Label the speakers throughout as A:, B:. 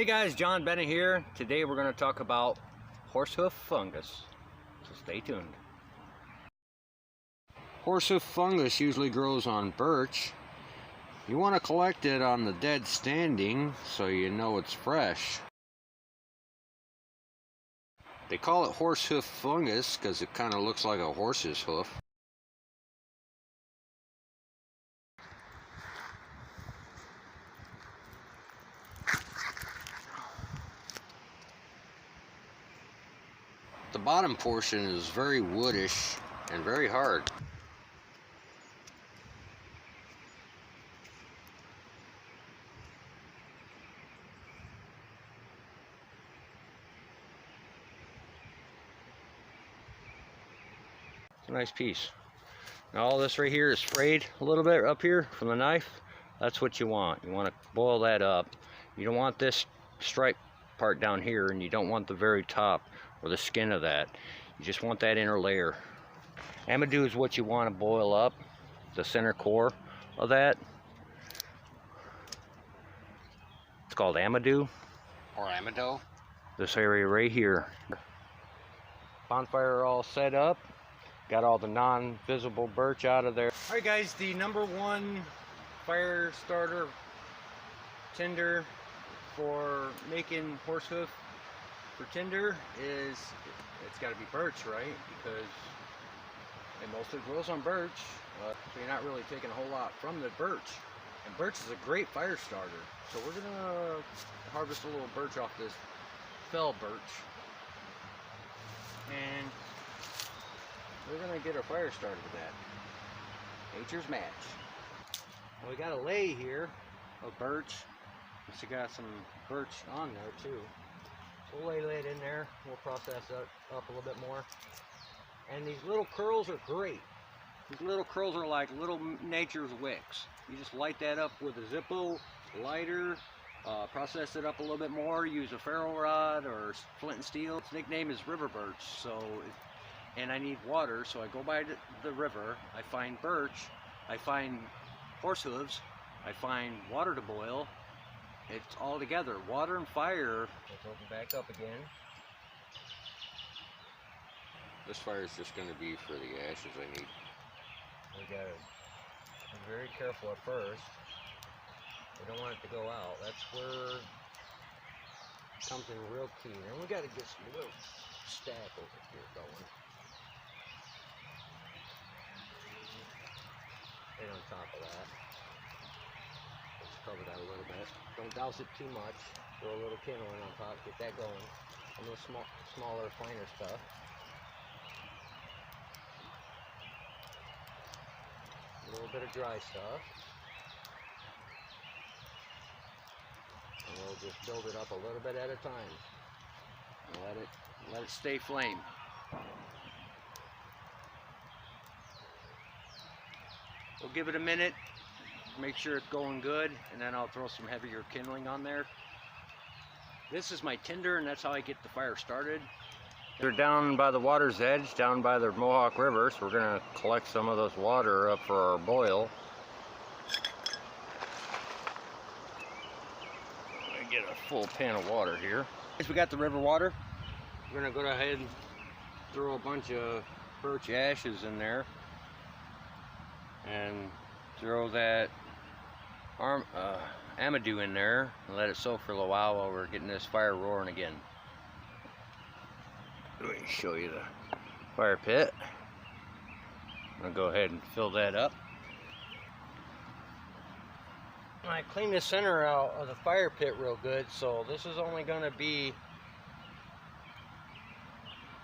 A: Hey guys, John Bennett here. Today we're going to talk about horsehoof fungus, so stay tuned. Horsehoof fungus usually grows on birch. You want to collect it on the dead standing so you know it's fresh. They call it horsehoof fungus because it kind of looks like a horse's hoof. The bottom portion is very woodish and very hard. It's a nice piece. Now all this right here is frayed a little bit up here from the knife. That's what you want. You want to boil that up. You don't want this stripe part down here, and you don't want the very top or the skin of that. You just want that inner layer. Amadou is what you want to boil up, the center core of that. It's called Amadou or Amadou. This area right here. Bonfire all set up. Got all the non-visible birch out of there. All right guys, the #1 fire starter tinder for making horsehoof for tinder is, it's got to be birch, right? Because it mostly grows on birch, so you're not really taking a whole lot from the birch. And birch is a great fire starter. So we're gonna harvest a little birch off this fell birch, and we're gonna get our fire started with that. Nature's match. Well, we got a lay here of birch. It's got some birch on there too. So we'll lay it in there. We'll process that up a little bit more. And these little curls are great. These little curls are like little nature's wicks. You just light that up with a Zippo lighter, process it up a little bit more, use a ferro rod or flint and steel. Its nickname is river birch. And I need water, so I go by the river, I find birch, I find horse hooves, I find water to boil. It's all together, water and fire. Let's open back up again. This fire is just going to be for the ashes I need. We gotta be very careful at first. We don't want it to go out. That's where something real key. And we got to get some little stack over here going. Right on top of that. Let's cover that a little bit. Don't douse it too much. Throw a little kindling on top. Get that going. A little smaller, finer stuff. A little bit of dry stuff. And we'll just build it up a little bit at a time. And let it stay flame. We'll give it a minute, make sure it's going good, and then I'll throw some heavier kindling on there. This is my tinder, and that's how I get the fire started. They're down by the water's edge, down by the Mohawk River, so we're going to collect some of this water up for our boil. I'm going to get a full pan of water here. We got the river water. We're going to go ahead and throw a bunch of birch ashes in there. And throw that Amadou in there and let it soak for a little while we're getting this fire roaring again. Let me show you the fire pit. I'm going to go ahead and fill that up. I cleaned the center out of the fire pit real good, so this is only going to be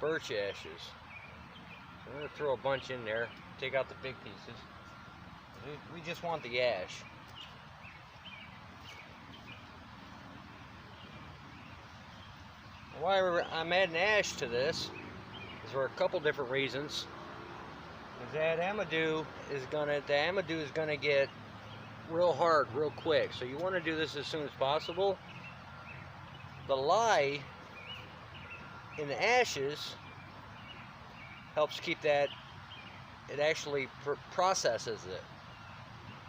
A: birch ashes. So I'm going to throw a bunch in there, take out the big pieces. We just want the ash. Why I'm adding ash to this is for a couple different reasons. Is that Amadou is gonna get real hard real quick. So you want to do this as soon as possible. The lye in the ashes helps keep that. It actually processes it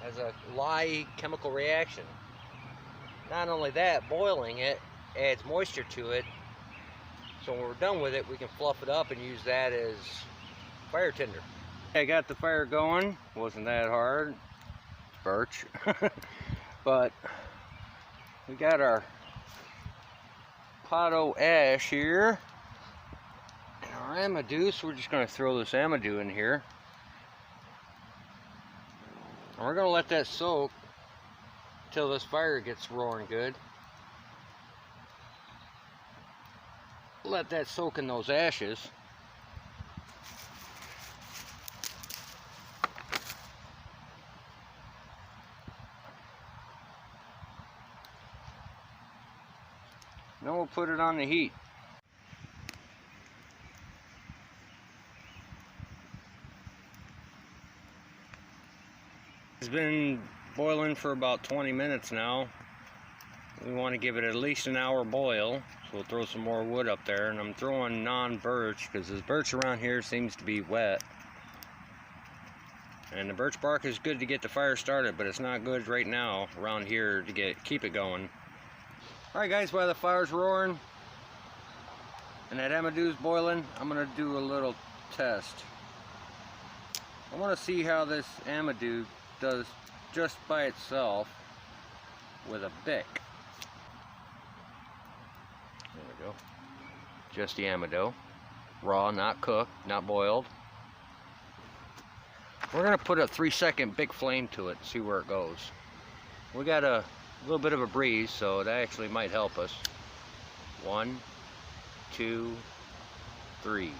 A: as a lye chemical reaction. Not only that, boiling it adds moisture to it. So when we're done with it, we can fluff it up and use that as fire tinder. I got the fire going. Wasn't that hard. Birch. But we got our potato ash here and our Amadou, so we're just going to throw this Amadou in here. And we're going to let that soak until this fire gets roaring good. Let that soak in those ashes. Then we'll put it on the heat. It's been boiling for about 20 minutes now. We want to give it at least an hour boil, so we'll throw some more wood up there. And I'm throwing non-birch because this birch around here seems to be wet. And the birch bark is good to get the fire started, but it's not good right now around here to keep it going. Alright guys, while the fire's roaring and that Amadou's boiling, I'm going to do a little test. I want to see how this Amadou does just by itself with a bick. There we go. Just the Amadou. Raw, not cooked, not boiled. We're going to put a 3-second big flame to it and see where it goes. We got a little bit of a breeze, so that actually might help us. 1, 2, 3.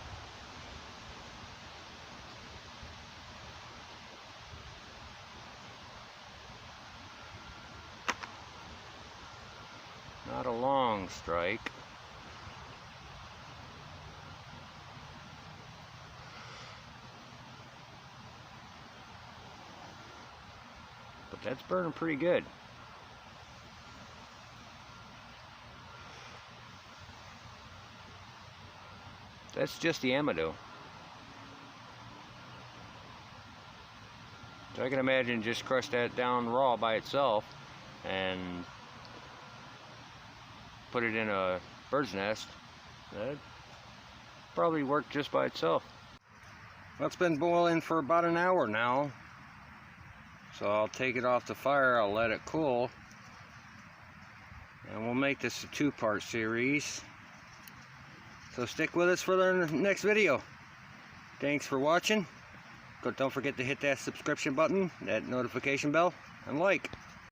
A: Not a long strike. But that's burning pretty good. That's just the Amadou. So I can imagine just crush that down raw by itself and put it in a bird's nest. That'd probably work just by itself. Well, it's been boiling for about an hour now. So I'll take it off the fire, I'll let it cool. And we'll make this a 2-part series. So stick with us for the next video. Thanks for watching. Don't forget to hit that subscription button, that notification bell, and like.